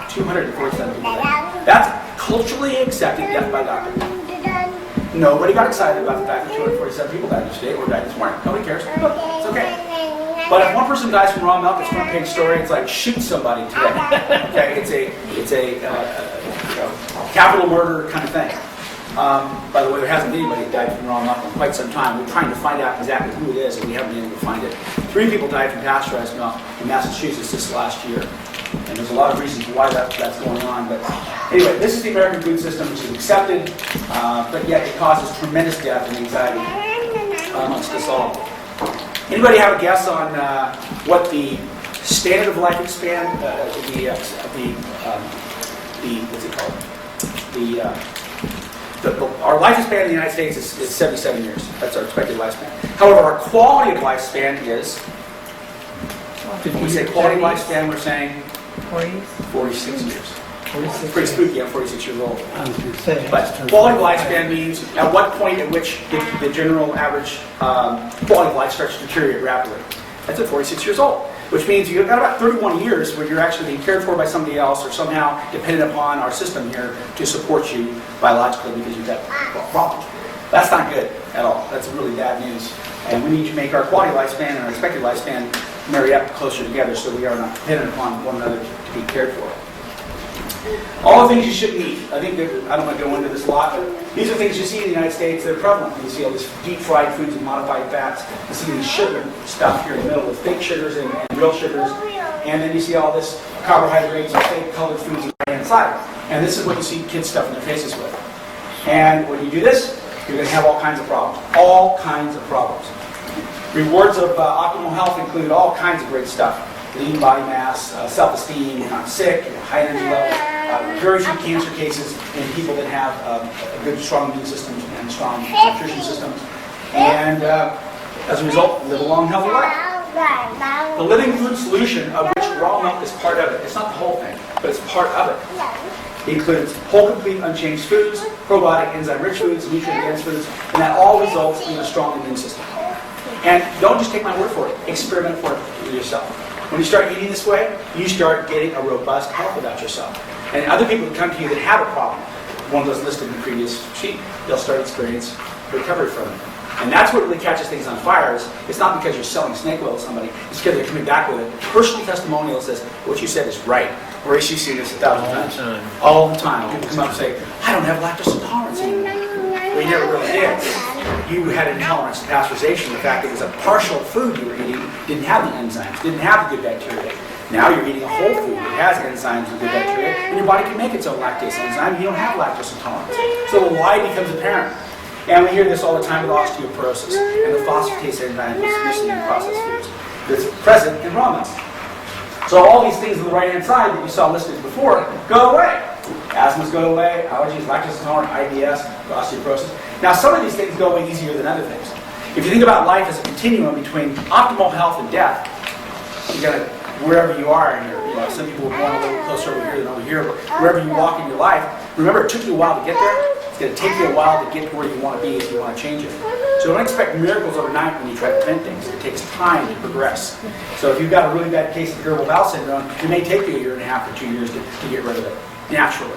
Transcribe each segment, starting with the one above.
247 people died. That's culturally accepted death by doctor. Nobody got excited about the fact that 247 people died today or died this morning. Nobody cares. It's okay. But if one person dies from raw milk, it's a front page story. It's like shoot somebody today. Okay, it's a capital murder kind of thing. By the way, there hasn't been anybody that died from raw milk in quite some time. We're trying to find out exactly who it is, and we haven't been able to find it. 3 people died from pasteurized milk in Massachusetts this last year. And there's a lot of reasons why that's going on. But anyway, this is the American food system, which is accepted, but yet it causes tremendous death and anxiety amongst us all. Anybody have a guess on what the standard of life expand, what's it called? Our lifespan in the United States is 77 years. That's our expected lifespan. However, our quality of lifespan is, when we say quality lifespan, we're saying 46 years. It's pretty spooky, I'm 46 years old. But quality of lifespan means at what point at which the general average quality of life starts to deteriorate rapidly. That's at 46 years old, which means you've got about 31 years where you're actually being cared for by somebody else or somehow dependent upon our system here to support you biologically because you've got problems. That's not good at all. That's really bad news. And we need to make our quality lifespan and our expected lifespan marry up closer together so we are not dependent upon one another to be cared for. All the things you shouldn't eat. I think that, I don't want to go into this a lot, but these are things you see in the United States that are prevalent. You see all these deep fried foods and modified fats. You see these sugar stuff here in the middle with fake sugars and real sugars. And then you see all this carbohydrates and fake colored foods on the right hand side. And this is what you see kids stuffing their faces with. And when you do this, you're going to have all kinds of problems. All kinds of problems. Rewards of optimal health include all kinds of great stuff. Lean body mass, self-esteem, you're not sick, high energy level, very few cancer cases in people that have a good, strong immune system and strong nutrition systems. And as a result, live a long, healthy life. The living food solution, of which raw milk is part of it, it's not the whole thing, but it's part of it. It includes whole, complete, unchanged foods, probiotic, enzyme-rich foods, nutrient-dense foods, and that all results in a strong immune system. And don't just take my word for it. Experiment for it yourself. When you start eating this way, you start getting a robust health about yourself. And other people that come to you that have a problem, one of those listed in the previous sheet, they'll start experience recovery from it. And that's what really catches things on fire. It's not because you're selling snake oil to somebody. It's because they're coming back with a personal testimonial that says, what you said is right. Maurice, you've seen this 1,000 times. All the time. People come up and say, I don't have lactose intolerance anymore. Well, you never really did. You had intolerance to pasteurization. The fact that it was a partial food you were eating didn't have the enzymes, didn't have the good bacteria. Now you're eating a whole food that has enzymes and good bacteria, and your body can make its own lactase enzyme. You don't have lactose intolerance. So the lie becomes apparent. And we hear this all the time with osteoporosis and the phosphatase enzyme that's missing in processed foods that's present in raw milk. So all these things on the right-hand side that you saw listed before go away. Asthmas go away, allergies, lactose intolerance, IBS, osteoporosis. Now some of these things go away easier than other things. If you think about life as a continuum between optimal health and death, you got to, wherever you are in your, some people are born a little closer over here than over here, but wherever you walk in your life, remember it took you a while to get there. It's going to take you a while to get to where you want to be if you want to change it. So don't expect miracles overnight when you try to prevent things. It takes time to progress. So if you've got a really bad case of irritable bowel syndrome, it may take you 1.5 years or 2 years to get rid of it, naturally.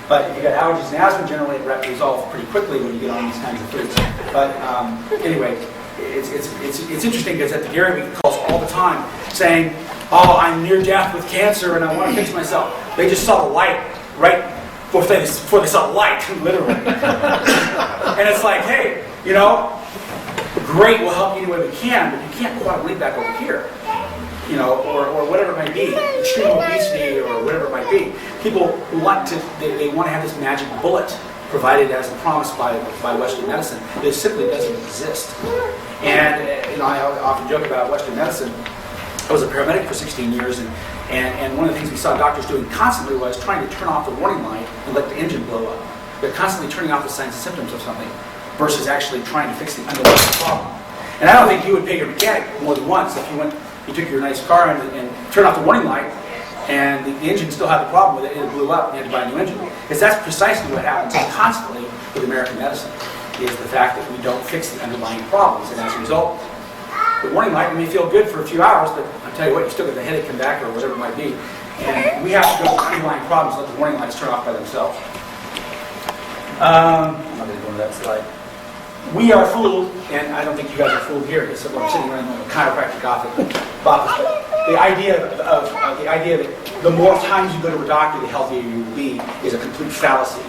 But if you've got allergies and asthma, generally it resolves pretty quickly when you get on these kinds of foods. But anyway, it's interesting because at the Dairy Week calls all the time saying, oh, I'm near death with cancer and I want to fix myself. They just saw the light right before they saw the light, literally. And it's like, hey, great, we'll help you any way we can, but you can't quite lead back over here. Or whatever it might be, extreme obesity or whatever it might be. People want to have this magic bullet provided as a promise by Western medicine that simply doesn't exist. And I often joke about Western medicine. I was a paramedic for 16 years, and one of the things we saw doctors doing constantly was trying to turn off the warning light and let the engine blow up. They're constantly turning off the signs and symptoms of something versus actually trying to fix the underlying problem. And I don't think you would pay your mechanic more than once if you took your nice car and turned off the warning light and the engine still had the problem with it and it blew up and you had to buy a new engine. Because that's precisely what happens constantly with American medicine, is the fact that we don't fix the underlying problems. And as a result, the warning light may feel good for a few hours, but I'll tell you what, you still get the headache come back or whatever it might be. And we have to go to underlying problems, let the warning lights turn off by themselves. I'm not going to go into that slide. We are fooled, and I don't think you guys are fooled here, because I'm sitting around in a chiropractic office. The idea that the more times you go to a doctor, the healthier you will be, is a complete fallacy.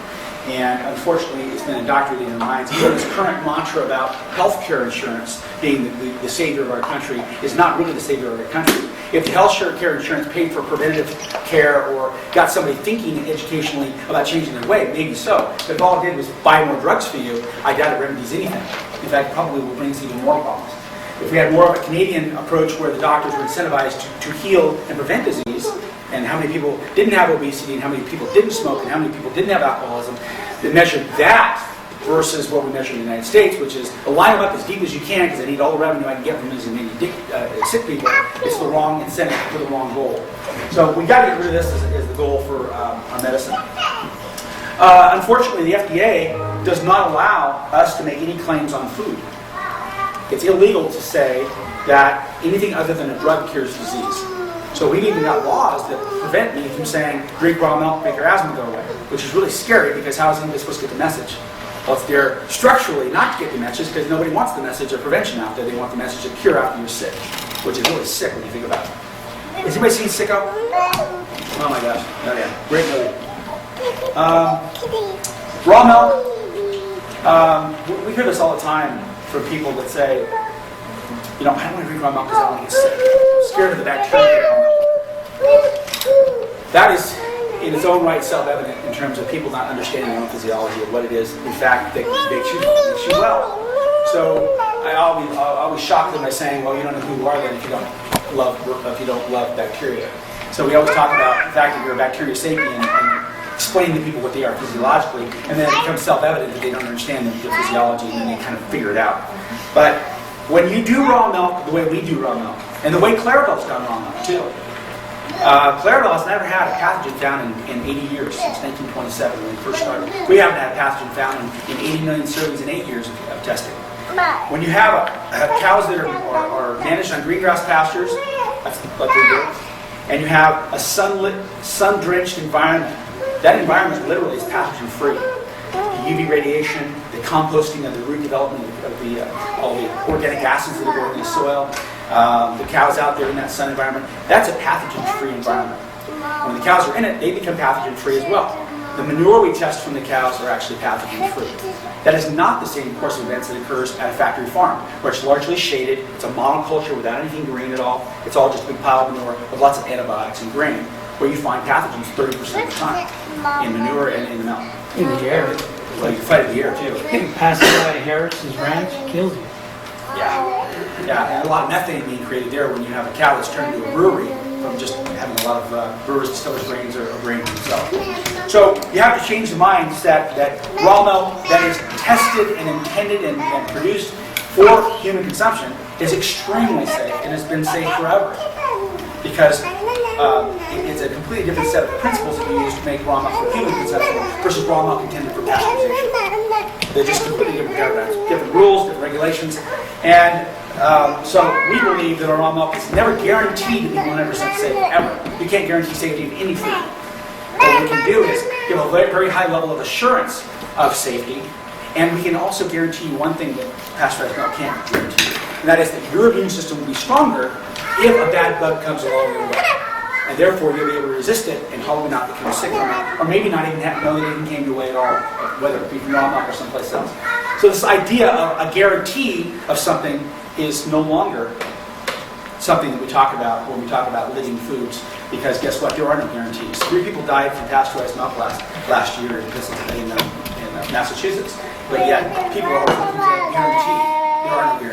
And unfortunately, it's been indoctrinated in our minds. Even this current mantra about healthcare insurance being the savior of our country is not really the savior of our country. If the healthcare insurance paid for preventative care or got somebody thinking educationally about changing their way, maybe so. But if all it did was buy more drugs for you, I doubt it remedies anything. In fact, probably will bring us even more problems. If we had more of a Canadian approach where the doctors were incentivized to heal and prevent disease, and how many people didn't have obesity, and how many people didn't smoke, and how many people didn't have alcoholism, they measured that versus what we measure in the United States, which is line them up as deep as you can because I need all the revenue I can get from these many sick people. It's the wrong incentive for the wrong goal. So we got to get rid of this as the goal for our medicine. Unfortunately, the FDA does not allow us to make any claims on food. It's illegal to say that anything other than a drug cures disease. So we've even got laws that prevent me from saying, drink raw milk, make your asthma go away, which is really scary because how is anybody supposed to get the message? Well, it's there structurally not to get the message because nobody wants the message of prevention out there. They want the message of cure after you're sick, which is really sick when you think about it. Has anybody seen Sicko? Oh my gosh. Oh yeah. Great movie. Raw milk. We hear this all the time from people that say, you know, I don't want to drink raw milk because I don't want to get sick. I'm scared of the bacteria in raw milk. That is, in its own right, self-evident in terms of people not understanding their own physiology of what it is, in fact, that makes you well. So I'll be shocked them by saying, well, you don't know who you are then if you don't love bacteria. So we always talk about the fact that you're a bacteria sapien and explain to people what they are physiologically, and then it becomes self-evident that they don't understand the physiology, and then they kind of figure it out. But when you do raw milk the way we do raw milk, and the way Claridel's done raw milk too, Claridel has never had a pathogen found in 80 years, since 1927 when we first started. We haven't had a pathogen found in 80 million servings in 8 years of testing. When you have cows that are managed on greengrass pastures, that's what they do, and you have a sunlit, sun-drenched environment, that environment literally is pathogen-free. The UV radiation, the composting of the root development of all the organic acids that are growing in the soil, the cows out there in that sun environment, that's a pathogen-free environment. When the cows are in it, they become pathogen-free as well. The manure we test from the cows are actually pathogen-free. That is not the same course of events that occurs at a factory farm, where it's largely shaded, it's a monoculture without anything green at all, it's all just a big pile of manure with lots of antibiotics and grain, where you find pathogens 30% of the time, in manure and in the milk. In the air. Well, you can fight in the air too. Getting passed by Harrison's Ranch kills you. Yeah, and a lot of methane being created there when you have a cow that's turned into a brewery from just having a lot of brewers, distillers, grains, or grain themselves. So you have to change the mindset that raw milk that is tested and intended and produced for human consumption is extremely safe and has been safe forever. Because it's a completely different set of principles that we use to make raw milk for human consumption versus raw milk intended for pasteurization. They're just completely different paradigms, different rules, different regulations. And so we believe that our raw milk is never guaranteed to be 100% safe, ever. You can't guarantee safety of any food. What we can do is give a very, very high level of assurance of safety, and we can also guarantee you one thing that pasteurized milk can't guarantee, and that is that your immune system will be stronger if a bad bug comes along your way. And therefore, you'll be able to resist it and probably not become sick from it, or maybe not even know that it even came your way at all, whether it be from raw milk or someplace else. So this idea of a guarantee of something is no longer something that we talk about when we talk about living foods, because guess what? There are no guarantees. 3 people died from pasteurized milk last year in Massachusetts, but yet people are looking for a guarantee. There are no guarantees.